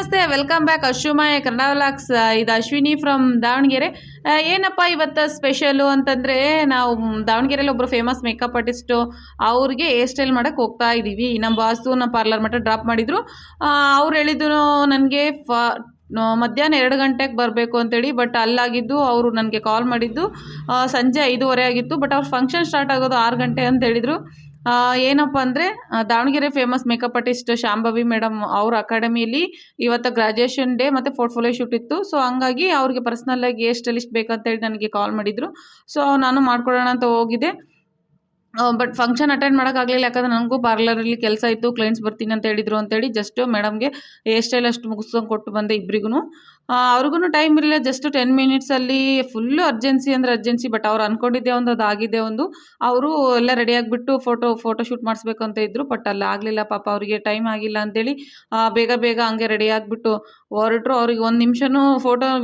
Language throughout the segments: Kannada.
ನಮಸ್ತೆ, ವೆಲ್ಕಮ್ ಬ್ಯಾಕ್ ಅಶ್ವಿಮಾಯ ಕನ್ನಡ ವ್ಲಾಗ್ಸ್. ಇದು ಅಶ್ವಿನಿ ಫ್ರಮ್ ದಾವಣಗೆರೆ. ಏನಪ್ಪ ಇವತ್ತು ಸ್ಪೆಷಲು ಅಂತಂದರೆ, ನಾವು ದಾವಣಗೆರೆಯಲ್ಲಿ ಒಬ್ಬರು ಫೇಮಸ್ ಮೇಕಪ್ ಆರ್ಟಿಸ್ಟು ಅವ್ರಿಗೆ ಹೇರ್ ಸ್ಟೈಲ್ ಮಾಡೋಕ್ಕೆ ಹೋಗ್ತಾ ಇದ್ದೀವಿ. ನಮ್ಮ ಬಾಸು ನಮ್ಮ ಪಾರ್ಲರ್ ಮಟ್ಟ ಡ್ರಾಪ್ ಮಾಡಿದರು. ಅವ್ರು ಹೇಳಿದ್ರು ನನಗೆ ಮಧ್ಯಾಹ್ನ 2 ಗಂಟೆಗೆ ಬರಬೇಕು ಅಂತೇಳಿ. ಬಟ್ ಅಲ್ಲಾಗಿದ್ದು ಅವರು ನನಗೆ ಕಾಲ್ ಮಾಡಿದ್ದು ಸಂಜೆ 5:30 ಆಗಿತ್ತು. ಬಟ್ ಅವ್ರ ಫಂಕ್ಷನ್ ಸ್ಟಾರ್ಟ್ ಆಗೋದು 6 ಗಂಟೆ ಅಂತ ಹೇಳಿದರು. ಏನಪ್ಪ ಅಂದರೆ, Davanagere famous makeup artist Shambhavi madam ಅವ್ರ ಅಕಾಡೆಮಿಯಲ್ಲಿ ಇವತ್ತು ಗ್ರಾಜುಯೇಷನ್ ಡೇ ಮತ್ತು ಪೋರ್ಟ್ಫೋಲಿಯೋ ಶೂಟ್ ಇತ್ತು. ಸೊ ಹಂಗಾಗಿ ಅವ್ರಿಗೆ ಪರ್ಸ್ನಲ್ಲಾಗಿ ಹೇರ್ ಸ್ಟೈಲಿಸ್ಟ್ ಬೇಕಂತೇಳಿ ನನಗೆ ಕಾಲ್ ಮಾಡಿದರು. ಸೊ ನಾನು ಮಾಡ್ಕೊಡೋಣ ಅಂತ ಹೋಗಿದ್ದೆ. ಬಟ್ ಫಂಕ್ಷನ್ ಅಟೆಂಡ್ ಮಾಡೋಕ್ಕಾಗಲಿಲ್ಲ, ಯಾಕಂದರೆ ನನಗೂ ಪಾರ್ಲರಲ್ಲಿ ಕೆಲಸ ಇತ್ತು, ಕ್ಲೈಂಟ್ಸ್ ಬರ್ತೀನಿ ಅಂತ ಹೇಳಿದರು ಅಂತೇಳಿ ಜಸ್ಟ್ ಮೇಡಮ್ಗೆ ಹೇರ್ ಸ್ಟೈಲ್ ಅಷ್ಟು ಮುಗಿಸ್ಕೊಂಡು ಕೊಟ್ಟು ಬಂದೆ ಇಬ್ಬರಿಗೂ. ಅವ್ರಿಗೂ ಟೈಮ್ ಇರಲಿಲ್ಲ, ಜಸ್ಟ್ 10 ಮಿನಿಟ್ಸಲ್ಲಿ ಫುಲ್ಲು ಅರ್ಜೆನ್ಸಿ ಅಂದರೆ ಅರ್ಜೆನ್ಸಿ. ಬಟ್ ಅವ್ರು ಅಂದ್ಕೊಂಡಿದ್ದೆ ಒಂದು, ಅದು ಆಗಿದೆ ಒಂದು. ಅವರು ಎಲ್ಲ ರೆಡಿ ಆಗಿಬಿಟ್ಟು ಫೋಟೋ ಶೂಟ್ ಮಾಡಿಸ್ಬೇಕು ಅಂತ ಇದ್ದರು. ಬಟ್ ಅಲ್ಲಿ ಆಗಲಿಲ್ಲ, ಪಾಪ ಅವರಿಗೆ ಟೈಮ್ ಆಗಿಲ್ಲ ಅಂತೇಳಿ ಬೇಗ ಹಂಗೆ ರೆಡಿ ಆಗಿಬಿಟ್ಟು ಹೊರಟ್ರು. ಅವ್ರಿಗೆ 1 ನಿಮಿಷನೂ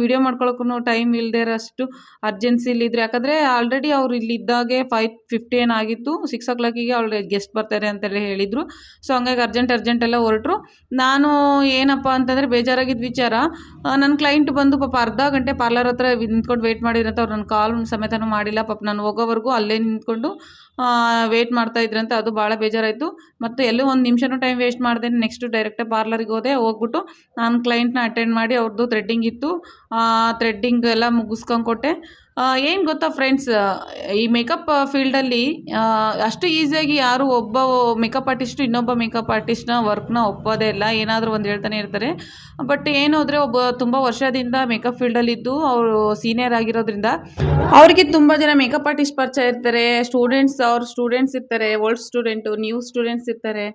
ವಿಡಿಯೋ ಮಾಡ್ಕೊಳಕ್ಕೂ ಟೈಮ್ ಇಲ್ಲದೆ ಇರೋಷ್ಟು ಅರ್ಜೆನ್ಸಿಲಿದ್ರು. ಯಾಕಂದರೆ ಆಲ್ರೆಡಿ ಅವ್ರು ಇಲ್ಲಿದ್ದಾಗೆ 5:15 ಆಗಿತ್ತು. 6 o'clock ಅವ್ಳು ಗೆಸ್ಟ್ ಬರ್ತಾರೆ ಅಂತೆಲ್ಲ ಹೇಳಿದರು. ಸೊ ಹಂಗಾಗಿ ಅರ್ಜೆಂಟ್ ಎಲ್ಲ ಹೊರಟ್ರು. ನಾನು ಏನಪ್ಪ ಅಂತಂದರೆ ಬೇಜಾರಾಗಿದ್ದ ವಿಚಾರ, ನನ್ನ ಕ್ಲೈಂಟ್ ಬಂದು ಪಾಪ ಅರ್ಧ ಗಂಟೆ ಪಾರ್ಲರ್ ಹತ್ರ ನಿಂತ್ಕೊಂಡು ವೆಯ್ಟ್ ಮಾಡಿದ್ರಂತ. ಅವ್ರು ನನ್ನ ಕಾಲ್ ಸಮೇತನೂ ಮಾಡಿಲ್ಲ. ಪಾಪ ನಾನು ಹೋಗೋವರೆಗೂ ಅಲ್ಲೇ ನಿಂತ್ಕೊಂಡು ವೆಯ್ಟ್ ಮಾಡ್ತಾ ಇದ್ರಂತೆ. ಅದು ಭಾಳ ಬೇಜಾರಾಯಿತು. ಮತ್ತು ಎಲ್ಲೂ 1 ನಿಮಿಷನೂ ಟೈಮ್ ವೇಸ್ಟ್ ಮಾಡಿದೆ. ನೆಕ್ಸ್ಟು ಡೈರೆಕ್ಟಾಗಿ ಪಾರ್ಲರಿಗೆ ಹೋಗ್ಬಿಟ್ಟು ನಾನು ಕ್ಲೈಂಟ್ನ ಅಟೆಂಡ್ ಮಾಡಿ, ಅವ್ರದ್ದು ಥ್ರೆಡ್ಡಿಂಗ್ ಇತ್ತು, ಥ್ರೆಡ್ಡಿಂಗ್ ಎಲ್ಲ ಮುಗಿಸ್ಕೊಂಡು ಕೊಟ್ಟೆ. ಏನು ಗೊತ್ತಾ ಫ್ರೆಂಡ್ಸ್, ಈ ಮೇಕಪ್ ಫೀಲ್ಡಲ್ಲಿ ಅಷ್ಟು ಈಸಿಯಾಗಿ ಯಾರು ಒಬ್ಬ ಮೇಕಪ್ ಆರ್ಟಿಸ್ಟು ಇನ್ನೊಬ್ಬ ಮೇಕಪ್ ಆರ್ಟಿಸ್ಟ್ನ ವರ್ಕ್ನ ಒಪ್ಪೋದೇ ಇಲ್ಲ. ಏನಾದರೂ ಒಂದು ಹೇಳ್ತಾನೆ ಇರ್ತಾರೆ. ಬಟ್ ಏನು ಅಂದರೆ, ಒಬ್ಬ ತುಂಬ ವರ್ಷದಿಂದ ಮೇಕಪ್ ಫೀಲ್ಡಲ್ಲಿದ್ದು ಅವರು ಸೀನಿಯರ್ ಆಗಿರೋದ್ರಿಂದ ಅವ್ರಿಗೆ ತುಂಬ ಜನ ಮೇಕಪ್ ಆರ್ಟಿಸ್ಟ್ ಪರಿಚಯ ಇರ್ತಾರೆ. ಅವ್ರ ಸ್ಟೂಡೆಂಟ್ಸ್ ಇರ್ತಾರೆ, ಓಲ್ಡ್ ಸ್ಟೂಡೆಂಟು, ನ್ಯೂ ಸ್ಟೂಡೆಂಟ್ಸ್ ಇರ್ತಾರೆ.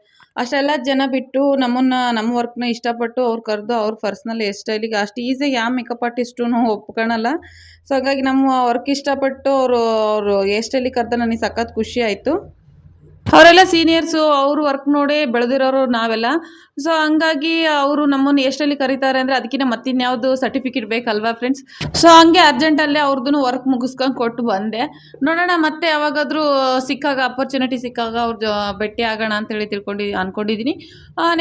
ಅಷ್ಟೆಲ್ಲ ಜನ ಬಿಟ್ಟು ನಮ್ಮ ವರ್ಕ್ನ ಇಷ್ಟಪಟ್ಟು ಅವ್ರು ಕರೆದು ಅವ್ರ ಪರ್ಸ್ನಲ್ ಹೇರ್ ಸ್ಟೈಲಿಗೆ ಅಷ್ಟು ಈಸಿಯಾಗಿ ಯಾವ ಮೇಕಪ್ ಆರ್ಟಿಸ್ಟು ಒಪ್ಕೊಳ್ಳಲ್ಲ. ಸೊ ಹಾಗಾಗಿ ನಮ್ಮ ವರ್ಕ್ ಇಷ್ಟಪಟ್ಟು ಅವರು ಹೇರ್ ಸ್ಟೈಲಿಗೆ ಕರೆದ ನನಗೆ ಸಖತ್ ಖುಷಿ ಆಯಿತು. ಅವರೆಲ್ಲ ಸೀನಿಯರ್ಸು, ಅವ್ರ ವರ್ಕ್ ನೋಡಿ ಬೆಳೆದಿರೋರು ನಾವೆಲ್ಲ. ಸೊ ಹಂಗಾಗಿ ಅವರು ನಮ್ಮನ್ನು ಎಷ್ಟಲ್ಲಿ ಕರೀತಾರೆ ಅಂದರೆ ಅದಕ್ಕಿಂತ ಮತ್ತಿನ್ಯಾವುದು ಸರ್ಟಿಫಿಕೇಟ್ ಬೇಕಲ್ವಾ ಫ್ರೆಂಡ್ಸ್. ಸೊ ಹಂಗೆ ಅರ್ಜೆಂಟಲ್ಲೇ ಅವ್ರದ್ದು ವರ್ಕ್ ಮುಗಿಸ್ಕೊಂಡು ಕೊಟ್ಟು ಬಂದೆ. ನೋಡೋಣ ಮತ್ತೆ ಯಾವಾಗಾದರೂ ಸಿಕ್ಕಾಗ, ಅಪರ್ಚುನಿಟಿ ಸಿಕ್ಕಾಗ ಅವ್ರ ಭೇಟಿ ಆಗೋಣ ಅಂತೇಳಿ ಅಂದ್ಕೊಂಡಿದ್ದೀನಿ.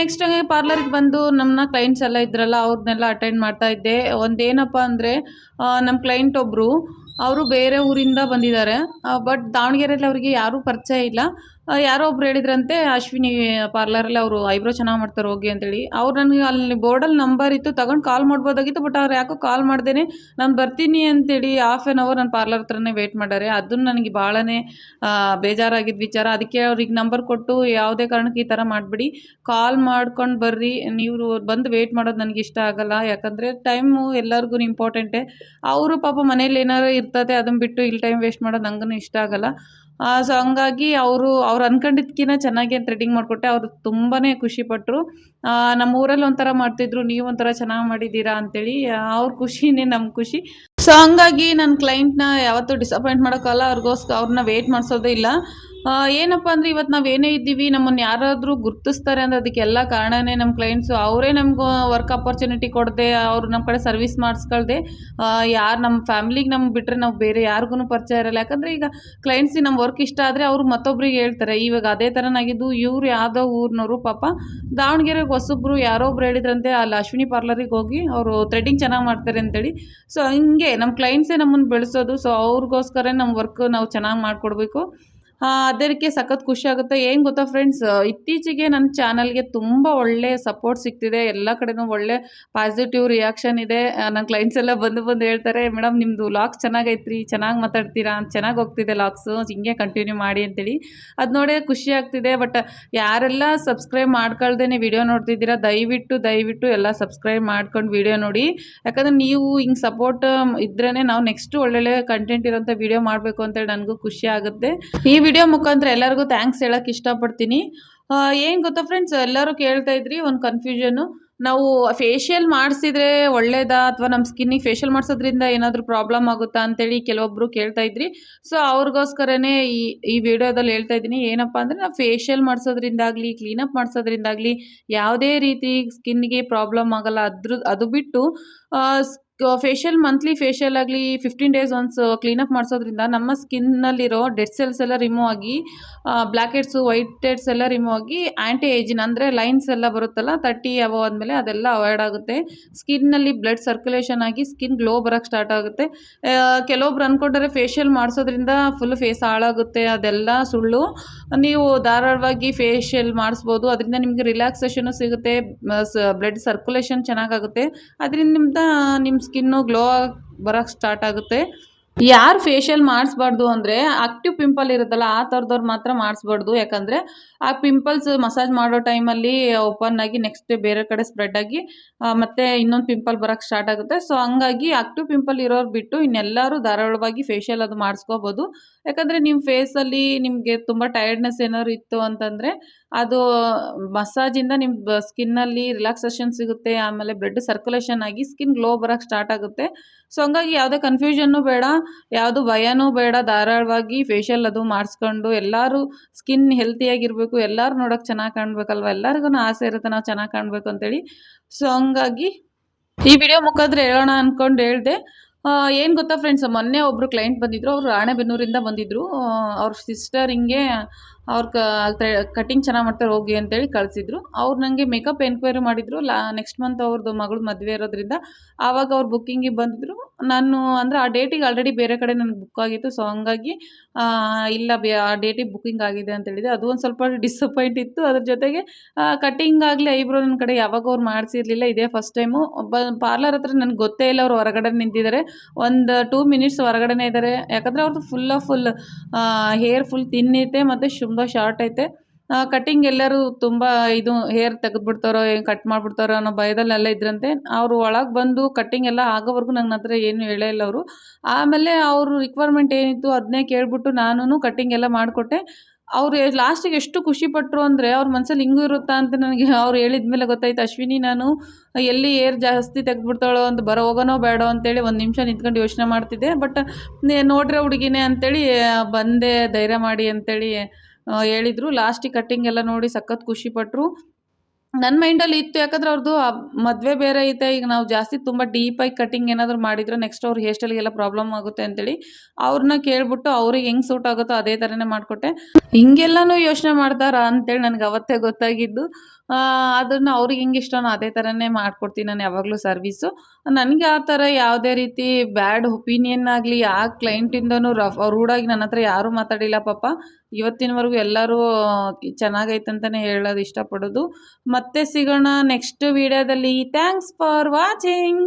ನೆಕ್ಸ್ಟ್ ಹಂಗೆ ಪಾರ್ಲರ್ಗೆ ಬಂದು ನಮ್ಮ ಕ್ಲೈಂಟ್ಸ್ ಎಲ್ಲ ಇದ್ರಲ್ಲ, ಅವ್ರನ್ನೆಲ್ಲ ಅಟೆಂಡ್ ಮಾಡ್ತಾ ಇದ್ದೆ. ಒಂದೇನಪ್ಪ ಅಂದರೆ, ನಮ್ಮ ಕ್ಲೈಂಟ್ ಒಬ್ಬರು, ಅವರು ಬೇರೆ ಊರಿಂದ ಬಂದಿದ್ದಾರೆ. ಬಟ್ ದಾವಣಗೆರೆಯಲ್ಲಿ ಅವರಿಗೆ ಯಾರೂ ಪರಿಚಯ ಇಲ್ಲ. ಯಾರೋ ಒಬ್ರು ಹೇಳಿದ್ರಂತೆ, ಅಶ್ವಿನಿ ಪಾರ್ಲರಲ್ಲಿ ಅವರು ಐಬ್ರೋ ಚೆನ್ನಾಗಿ ಮಾಡ್ತಾರೆ ಹೋಗಿ ಅಂತೇಳಿ. ಅವ್ರು ನನಗೆ ಅಲ್ಲಿ ಬೋರ್ಡಲ್ಲಿ ನಂಬರ್ ಇತ್ತು, ತಗೊಂಡು ಕಾಲ್ ಮಾಡ್ಬೋದಾಗಿತ್ತು. ಬಟ್ ಅವ್ರು ಯಾಕೋ ಕಾಲ್ ಮಾಡ್ದೇ ನಾನು ಬರ್ತೀನಿ ಅಂತೇಳಿ ½ an hour ನನ್ನ ಪಾರ್ಲರ್ ಹತ್ರನೇ ವೆಯ್ಟ್ ಮಾಡ್ಯಾರೆ. ಅದನ್ನು ನನಗೆ ಭಾಳನೇ ಬೇಜಾರಾಗಿದ್ದ ವಿಚಾರ. ಅದಕ್ಕೆ ಅವ್ರಿಗೆ ನಂಬರ್ ಕೊಟ್ಟು, ಯಾವುದೇ ಕಾರಣಕ್ಕೆ ಈ ಥರ ಮಾಡಿಬಿಡಿ, ಕಾಲ್ ಮಾಡ್ಕೊಂಡು ಬರ್ರಿ, ನೀವು ಬಂದು ವೆಯ್ಟ್ ಮಾಡೋದು ನನಗೆ ಇಷ್ಟ ಆಗಲ್ಲ. ಯಾಕಂದರೆ ಟೈಮು ಎಲ್ಲರಿಗೂ ಇಂಪಾರ್ಟೆಂಟೇ. ಅವರು ಪಾಪ ಮನೇಲಿ ಏನಾರು ಇರ್ತದೆ, ಅದನ್ನು ಬಿಟ್ಟು ಇಲ್ಲಿ ಟೈಮ್ ವೇಸ್ಟ್ ಮಾಡೋದು ನಂಗೂ ಇಷ್ಟ ಆಗಲ್ಲ. ಸೊ ಹಂಗಾಗಿ ಅವ್ರು ಅಂದ್ಕೊಂಡಿದ್ದಕ್ಕಿಂತ ಚೆನ್ನಾಗಿ ಥ್ರೆಡ್ಡಿಂಗ್ ಮಾಡಿಕೊಟ್ಟೆ. ಅವರು ತುಂಬಾ ಖುಷಿಪಟ್ಟರು. ನಮ್ಮ ಊರಲ್ಲಿ ಒಂಥರ ಮಾಡ್ತಿದ್ರು, ನೀವು ಒಂಥರ ಚೆನ್ನಾಗಿ ಮಾಡಿದ್ದೀರಾ ಅಂತೇಳಿ. ಅವ್ರ ಖುಷಿನೇ ನಮ್ಮ ಖುಷಿ. ಸೊ ಹಂಗಾಗಿ ನನ್ನ ಕ್ಲೈಂಟ್ನ ಯಾವತ್ತೂ ಡಿಸಪಾಯಿಂಟ್ ಮಾಡೋಕ್ಕಲ್ಲ. ಅವ್ರನ್ನ ವೆಯ್ಟ್ ಮಾಡಿಸೋದೇ ಇಲ್ಲ. ಏನಪ್ಪ ಅಂದರೆ, ಇವತ್ತು ನಾವು ಏನೇ ಇದ್ದೀವಿ, ನಮ್ಮನ್ನು ಯಾರಾದರೂ ಗುರ್ತಿಸ್ತಾರೆ ಅಂದರೆ ಅದಕ್ಕೆಲ್ಲ ಕಾರಣನೇ ನಮ್ಮ ಕ್ಲೈಂಟ್ಸು. ಅವರೇ ನಮ್ಗೆ ವರ್ಕ್ ಅಪರ್ಚುನಿಟಿ ಕೊಡದೆ, ಅವರು ನಮ್ಮ ಕಡೆ ಸರ್ವಿಸ್ ಮಾಡಿಸ್ಕೊಳ್ದೆ, ಯಾರು ನಮ್ಮ ಫ್ಯಾಮಿಲಿಗೆ ನಮ್ಗೆ ಬಿಟ್ಟರೆ ನಾವು ಬೇರೆ ಯಾರಿಗೂ ಪರಿಚಯ ಇರಲ್ಲ. ಯಾಕಂದರೆ ಈಗ ಕ್ಲೈಂಟ್ಸಿಗೆ ನಮ್ಮ ವರ್ಕ್ ಇಷ್ಟ ಆದರೆ ಅವರು ಮತ್ತೊಬ್ರಿಗೆ ಹೇಳ್ತಾರೆ. ಇವಾಗ ಅದೇ ಥರನಾಗಿದ್ದು, ಇವ್ರು ಯಾವುದೋ ಊರಿನವರು, ಪಾಪ ದಾವಣಗೆರೆಗೆ ಹೊಸಬ್ರು ಯಾರೋ ಒಬ್ರು ಹೇಳಿದ್ರಂತೆ, ಅಲ್ಲಿ ಅಶ್ವಿನಿ ಪಾರ್ಲರಿಗೆ ಹೋಗಿ ಅವರು ಥ್ರೆಡ್ಡಿಂಗ್ ಚೆನ್ನಾಗಿ ಮಾಡ್ತಾರೆ ಅಂತೇಳಿ. ಸೊ ಹಿಂಗೆ ನಮ್ಮ ಕ್ಲೈಂಟ್ಸೇ ನಮ್ಮನ್ನು ಬೆಳೆಸೋದು. ಸೊ ಅವ್ರಿಗೋಸ್ಕರ ನಮ್ಮ ವರ್ಕ್ ನಾವು ಚೆನ್ನಾಗಿ ಮಾಡಿಕೊಡ್ಬೇಕು. ಅದಕ್ಕೆ ಸಖತ್ ಖುಷಿ ಆಗುತ್ತೆ. ಏನು ಗೊತ್ತಾ ಫ್ರೆಂಡ್ಸ್, ಇತ್ತೀಚೆಗೆ ನನ್ನ ಚಾನಲ್ಗೆ ತುಂಬ ಒಳ್ಳೆ ಸಪೋರ್ಟ್ ಸಿಗ್ತಿದೆ. ಎಲ್ಲ ಕಡೆನೂ ಒಳ್ಳೆ ಪಾಸಿಟಿವ್ ರಿಯಾಕ್ಷನ್ ಇದೆ. ನನ್ನ ಕ್ಲೈಂಟ್ಸ್ ಎಲ್ಲ ಬಂದು ಹೇಳ್ತಾರೆ, ಮೇಡಮ್ ನಿಮ್ಮದು ವ್ಲಾಗ್ಸ್ ಚೆನ್ನಾಗೈತ್ರಿ, ಚೆನ್ನಾಗಿ ಮಾತಾಡ್ತೀರಾ, ಚೆನ್ನಾಗಿ ಹೋಗ್ತಿದೆ ವ್ಲಾಗ್ಸು, ಹಿಂಗೆ ಕಂಟಿನ್ಯೂ ಮಾಡಿ ಅಂತೇಳಿ. ಅದು ನೋಡಿ ಖುಷಿ ಆಗ್ತಿದೆ. ಬಟ್ ಯಾರೆಲ್ಲ ಸಬ್ಸ್ಕ್ರೈಬ್ ಮಾಡ್ಕೊಳ್ದೇ ವಿಡಿಯೋ ನೋಡ್ತಿದ್ದೀರಾ, ದಯವಿಟ್ಟು ಎಲ್ಲ ಸಬ್ಸ್ಕ್ರೈಬ್ ಮಾಡ್ಕೊಂಡು ವಿಡಿಯೋ ನೋಡಿ. ಯಾಕಂದರೆ ನೀವು ಹಿಂಗೆ ಸಪೋರ್ಟ್ ಇದ್ರೇ ನಾವು ನೆಕ್ಸ್ಟ್ ಒಳ್ಳೊಳ್ಳೆ ಕಂಟೆಂಟ್ ಇರೋಂಥ ವಿಡಿಯೋ ಮಾಡಬೇಕು ಅಂತೇಳಿ ನನಗೂ ಖುಷಿ ಆಗುತ್ತೆ. ಈ ವಿಡಿಯೋ ಮುಖಾಂತರ ಎಲ್ಲರಿಗೂ ಥ್ಯಾಂಕ್ಸ್ ಹೇಳೋಕ್ಕೆ ಇಷ್ಟಪಡ್ತೀನಿ. ಏನು ಗೊತ್ತಾ ಫ್ರೆಂಡ್ಸ್, ಎಲ್ಲರೂ ಕೇಳ್ತಾ ಇದ್ರಿ ಒಂದು ಕನ್ಫ್ಯೂಷನ್ನು, ನಾವು ಫೇಶಿಯಲ್ ಮಾಡಿಸಿದ್ರೆ ಒಳ್ಳೇದಾ, ಅಥವಾ ನಮ್ಮ ಸ್ಕಿನ್ನಿಗೆ ಫೇಶಿಯಲ್ ಮಾಡಿಸೋದ್ರಿಂದ ಏನಾದರೂ ಪ್ರಾಬ್ಲಮ್ ಆಗುತ್ತಾ ಅಂತೇಳಿ ಕೆಲವೊಬ್ಬರು ಕೇಳ್ತಾ ಇದ್ರಿ. ಸೊ ಅವ್ರಿಗೋಸ್ಕರನೇ ಈ ವಿಡಿಯೋದಲ್ಲಿ ಹೇಳ್ತಾ ಇದ್ದೀನಿ. ಏನಪ್ಪ ಅಂದರೆ, ನಾವು ಫೇಶಿಯಲ್ ಮಾಡಿಸೋದ್ರಿಂದಾಗಲಿ, ಕ್ಲೀನಪ್ ಮಾಡಿಸೋದ್ರಿಂದಾಗಲಿ ಯಾವುದೇ ರೀತಿ ಸ್ಕಿನ್ಗೆ ಪ್ರಾಬ್ಲಮ್ ಆಗಲ್ಲ. ಅದು ಬಿಟ್ಟು ಫೇಶಿಯಲ್ ಮಂತ್ಲಿ ಫೇಶಿಯಲ್ ಆಗಲಿ 15 ಡೇಸ್ ಒನ್ಸ್ ಕ್ಲೀನಪ್ ಮಾಡಿಸೋದ್ರಿಂದ ನಮ್ಮ ಸ್ಕಿನ್ನಲ್ಲಿರೋ ಡೆಡ್ ಸೆಲ್ಸ್ ಎಲ್ಲ ರಿಮೂವ್ ಆಗಿ ಬ್ಲ್ಯಾಕ್ ಹೆಡ್ಸು ವೈಟ್ ಹೆಡ್ಸ್ ಎಲ್ಲ ರಿಮೂವ್ ಆಗಿ ಆ್ಯಂಟಿ ಏಜಿನ್ ಅಂದರೆ ಲೈನ್ಸ್ ಎಲ್ಲ ಬರುತ್ತಲ್ಲ 30 ಅಬವ್ ಆದಮೇಲೆ ಅದೆಲ್ಲ ಅವಾಯ್ಡ್ ಆಗುತ್ತೆ. ಸ್ಕಿನ್ನಲ್ಲಿ ಬ್ಲಡ್ ಸರ್ಕ್ಯುಲೇಷನ್ ಆಗಿ ಸ್ಕಿನ್ ಗ್ಲೋ ಬರೋಕ್ಕೆ ಸ್ಟಾರ್ಟ್ ಆಗುತ್ತೆ. ಕೆಲವೊಬ್ರು ಅಂದ್ಕೊಂಡರೆ ಫೇಶಿಯಲ್ ಮಾಡಿಸೋದ್ರಿಂದ ಫುಲ್ ಫೇಸ್ ಹಾಳಾಗುತ್ತೆ, ಅದೆಲ್ಲ ಸುಳ್ಳು. ನೀವು ಧಾರಾಳವಾಗಿ ಫೇಶಿಯಲ್ ಮಾಡಿಸ್ಬೋದು, ಅದರಿಂದ ನಿಮಗೆ ರಿಲ್ಯಾಕ್ಸೇಷನು ಸಿಗುತ್ತೆ, ಬ್ಲಡ್ ಸರ್ಕ್ಯುಲೇಷನ್ ಚೆನ್ನಾಗಾಗುತ್ತೆ. ಅದರಿಂದ ನಿಮ್ಮ ಸ್ಕಿನ್ನು ಗ್ಲೋ ಬರೋಕ್ಕೆ ಸ್ಟಾರ್ಟ್ ಆಗುತ್ತೆ. ಯಾರು ಫೇಶಿಯಲ್ ಮಾಡಿಸ್ಬಾರ್ದು ಅಂದರೆ ಆಕ್ಟಿವ್ ಪಿಂಪಲ್ ಇರುತ್ತಲ್ಲ ಆ ಥರದವ್ರು ಮಾತ್ರ ಮಾಡಿಸ್ಬಾರ್ದು. ಯಾಕಂದರೆ ಆ ಪಿಂಪಲ್ಸ್ ಮಸಾಜ್ ಮಾಡೋ ಟೈಮಲ್ಲಿ ಓಪನ್ ಆಗಿ ನೆಕ್ಸ್ಟ್ ಬೇರೆ ಕಡೆ ಸ್ಪ್ರೆಡ್ ಆಗಿ ಮತ್ತೆ ಇನ್ನೊಂದು ಪಿಂಪಲ್ ಬರೋಕ್ಕೆ ಸ್ಟಾರ್ಟ್ ಆಗುತ್ತೆ. ಸೊ ಹಂಗಾಗಿ ಆಕ್ಟಿವ್ ಪಿಂಪಲ್ ಇರೋರು ಬಿಟ್ಟು ಇನ್ನೆಲ್ಲರೂ ಧಾರಾಳವಾಗಿ ಫೇಶಿಯಲ್ ಅದು ಮಾಡಿಸ್ಕೋಬೋದು. ಯಾಕಂದರೆ ನಿಮ್ಮ ಫೇಸಲ್ಲಿ ನಿಮಗೆ ತುಂಬ ಟಯರ್ಡ್ನೆಸ್ ಏನಾದ್ರು ಇತ್ತು ಅಂತಂದರೆ ಅದು ಮಸಾಜಿಂದ ನಿಮ್ಮ ಸ್ಕಿನ್ನಲ್ಲಿ ರಿಲ್ಯಾಕ್ಸೇಷನ್ ಸಿಗುತ್ತೆ, ಆಮೇಲೆ ಬ್ಲಡ್ ಸರ್ಕ್ಯುಲೇಷನ್ ಆಗಿ ಸ್ಕಿನ್ ಗ್ಲೋ ಬರೋಕ್ಕೆ ಸ್ಟಾರ್ಟ್ ಆಗುತ್ತೆ. ಸೊ ಹಂಗಾಗಿ ಯಾವುದೇ ಕನ್ಫ್ಯೂಷನ್ನು ಬೇಡ, ಯಾವುದು ಭಯನೂ ಬೇಡ, ಧಾರಾಳವಾಗಿ ಫೇಶಿಯಲ್ ಅದು ಮಾಡಿಸ್ಕೊಂಡು ಎಲ್ಲರೂ ಸ್ಕಿನ್ ಹೆಲ್ತಿಯಾಗಿರಬೇಕು, ಎಲ್ಲರೂ ನೋಡೋಕೆ ಚೆನ್ನಾಗಿ ಕಾಣಬೇಕಲ್ವ, ಎಲ್ಲರಿಗೂ ಆಸೆ ಇರುತ್ತೆ ನಾವು ಚೆನ್ನಾಗಿ ಕಾಣಬೇಕು ಅಂತೇಳಿ. ಸೊ ಹಂಗಾಗಿ ಈ ವಿಡಿಯೋ ಮುಖಾಂತರ ಹೇಳೋಣ ಅಂದ್ಕೊಂಡು ಹೇಳಿದೆ. ಏನು ಗೊತ್ತಾ ಫ್ರೆಂಡ್ಸ್, ಮೊನ್ನೆ ಒಬ್ಬರು ಕ್ಲೈಂಟ್ ಬಂದಿದ್ದರು, ಅವರು ರಾಣೆಬೆನ್ನೂರಿಂದ ಬಂದಿದ್ದರು. ಅವ್ರ ಸಿಸ್ಟರ್ ಹಿಂಗೆ ಅವ್ರು ಕಟಿಂಗ್ ಚೆನ್ನಾಗಿ ಮಾಡ್ತಾರೆ ಹೋಗಿ ಅಂತೇಳಿ ಕಳಿಸಿದ್ರು. ಅವ್ರು ನನಗೆ ಮೇಕಪ್ ಎನ್ಕ್ವೈರಿ ಮಾಡಿದರು. ನೆಕ್ಸ್ಟ್ ಮಂತ್ ಅವ್ರದ್ದು ಮಗಳು ಮದುವೆ ಇರೋದ್ರಿಂದ ಆವಾಗ ಅವ್ರು ಬುಕ್ಕಿಂಗಿಗೆ ಬಂದಿದ್ದರು. ನಾನು ಅಂದರೆ ಆ ಡೇಟಿಗೆ ಆಲ್ರೆಡಿ ಬೇರೆ ಕಡೆ ನನಗೆ ಬುಕ್ ಆಗಿತ್ತು. ಸೊ ಹಂಗಾಗಿ ಇಲ್ಲ ಆ ಡೇಟಿಗೆ ಬುಕ್ಕಿಂಗ್ ಆಗಿದೆ ಅಂತ ಹೇಳಿದೆ. ಅದು ಒಂದು ಸ್ವಲ್ಪ ಡಿಸಪಾಯಿಂಟ್ ಇತ್ತು. ಅದ್ರ ಜೊತೆಗೆ ಕಟಿಂಗ್ ಆಗಲಿ ಐಬ್ರೋ ನನ್ನ ಕಡೆ ಯಾವಾಗ ಅವ್ರು ಮಾಡಿಸಿರ್ಲಿಲ್ಲ, ಇದೇ ಫಸ್ಟ್ ಟೈಮು. ಪಾರ್ಲರ್ ಹತ್ರ ನನಗೆ ಗೊತ್ತೇ ಇಲ್ಲ, ಅವ್ರು ಹೊರಗಡೆ ನಿಂತಿದ್ದಾರೆ. ಒಂದು 2 ಮಿನಿಟ್ಸ್ ಹೊರಗಡೆನೇ ಇದ್ದಾರೆ. ಯಾಕಂದರೆ ಅವ್ರದ್ದು ಫುಲ್ ಹೇರ್ ಫುಲ್ ತಿನ್ ಐತೆ ಮತ್ತು ತುಂಬ ಶಾರ್ಟ್ ಐತೆ. ಕಟಿಂಗ್ ಎಲ್ಲರೂ ತುಂಬ ಇದು ಹೇರ್ ತೆಗೆದ್ಬಿಡ್ತಾರೋ ಕಟ್ ಮಾಡಿಬಿಡ್ತಾರೋ ಅನ್ನೋ ಭಯದಲ್ಲೆಲ್ಲ ಇದ್ರಂತೆ. ಅವರು ಒಳಗೆ ಬಂದು ಕಟ್ಟಿಂಗ್ ಎಲ್ಲ ಆಗೋವರೆಗೂ ನನ್ನ ಹತ್ರ ಏನು ಹೇಳೇ ಇಲ್ಲ ಅವರು. ಆಮೇಲೆ ಅವರು ರಿಕ್ವೈರ್ಮೆಂಟ್ ಏನಿತ್ತು ಅದನ್ನೇ ಕೇಳಿಬಿಟ್ಟು ನಾನು ಕಟ್ಟಿಂಗ್ ಎಲ್ಲ ಮಾಡಿಕೊಟ್ಟೆ. ಅವರು ಲಾಸ್ಟಿಗೆ ಎಷ್ಟು ಖುಷಿಪಟ್ಟರು ಅಂದರೆ ಅವ್ರ ಮನಸ್ಸಲ್ಲಿ ಹಿಂಗೂ ಇರುತ್ತಾ ಅಂತ ನನಗೆ ಅವ್ರು ಹೇಳಿದ ಮೇಲೆ ಗೊತ್ತಾಯ್ತು. ಅಶ್ವಿನಿ, ನಾನು ಎಲ್ಲಿ ಏರ್ ಜಾಸ್ತಿ ತೆಗೆದ್ಬಿಡ್ತಾಳೋ ಅಂತ ಹೋಗೋನೋ ಬೇಡೋ ಅಂತೇಳಿ ಒಂದು ನಿಮಿಷ ನಿಂತ್ಕೊಂಡು ಯೋಚನೆ ಮಾಡ್ತಿದ್ದೆ. ಬಟ್ ನೋಡ್ರೆ ಹುಡುಗಿನೇ ಅಂತೇಳಿ ಬಂದೆ, ಧೈರ್ಯ ಮಾಡಿ ಅಂತೇಳಿ ಹೇಳಿದರು. ಲಾಸ್ಟಿಗೆ ಕಟ್ಟಿಂಗ್ ಎಲ್ಲ ನೋಡಿ ಸಖತ್ ಖುಷಿಪಟ್ಟರು. ನನ್ನ ಮೈಂಡಲ್ಲಿ ಇತ್ತು, ಯಾಕಂದರೆ ಅವ್ರದ್ದು ಮದುವೆ ಬೇರೆ ಐತೆ. ಈಗ ನಾವು ಜಾಸ್ತಿ ತುಂಬ ಡೀಪಾಗಿ ಕಟ್ಟಿಂಗ್ ಏನಾದರೂ ಮಾಡಿದರೆ ನೆಕ್ಸ್ಟ್ ಅವ್ರ ಹೇರ್ ಸ್ಟೈಲ್ಗೆಲ್ಲ ಪ್ರಾಬ್ಲಮ್ ಆಗುತ್ತೆ ಅಂತೇಳಿ ಅವ್ರನ್ನ ಕೇಳಿಬಿಟ್ಟು ಅವ್ರಿಗೆ ಹೆಂಗೆ ಸೂಟ್ ಆಗುತ್ತೋ ಅದೇ ಥರನೇ ಮಾಡಿಕೊಟ್ಟೆ. ಹಿಂಗೆಲ್ಲನೂ ಯೋಚನೆ ಮಾಡ್ತಾರಾ ಅಂತೇಳಿ ನನಗೆ ಅವತ್ತೇ ಗೊತ್ತಾಗಿದ್ದು. ಅದನ್ನು ಅವ್ರಿಗೆ ಹೆಂಗೆ ಇಷ್ಟನೋ ಅದೇ ಥರನೇ ಮಾಡಿಕೊಡ್ತೀನಿ ನಾನು ಯಾವಾಗಲೂ ಸರ್ವೀಸು. ನನಗೆ ಆ ಥರ ಯಾವುದೇ ರೀತಿ ಬ್ಯಾಡ್ ಒಪಿನಿಯನ್ ಆಗಲಿ ಯಾವ ಕ್ಲೈಂಟಿಂದನೂ ರೂಡಾಗಿ ನನ್ನ ಹತ್ರ ಯಾರೂ ಮಾತಾಡಿಲ್ಲ ಪಾಪ. ಇವತ್ತಿನವರೆಗೂ ಎಲ್ಲರೂ ಚೆನ್ನಾಗೈತೆ ಅಂತಲೇ ಹೇಳೋದು ಇಷ್ಟಪಡೋದು. ಮತ್ತೆ ಸಿಗೋಣ ನೆಕ್ಸ್ಟ್ ವಿಡಿಯೋದಲ್ಲಿ. Thanks for watching.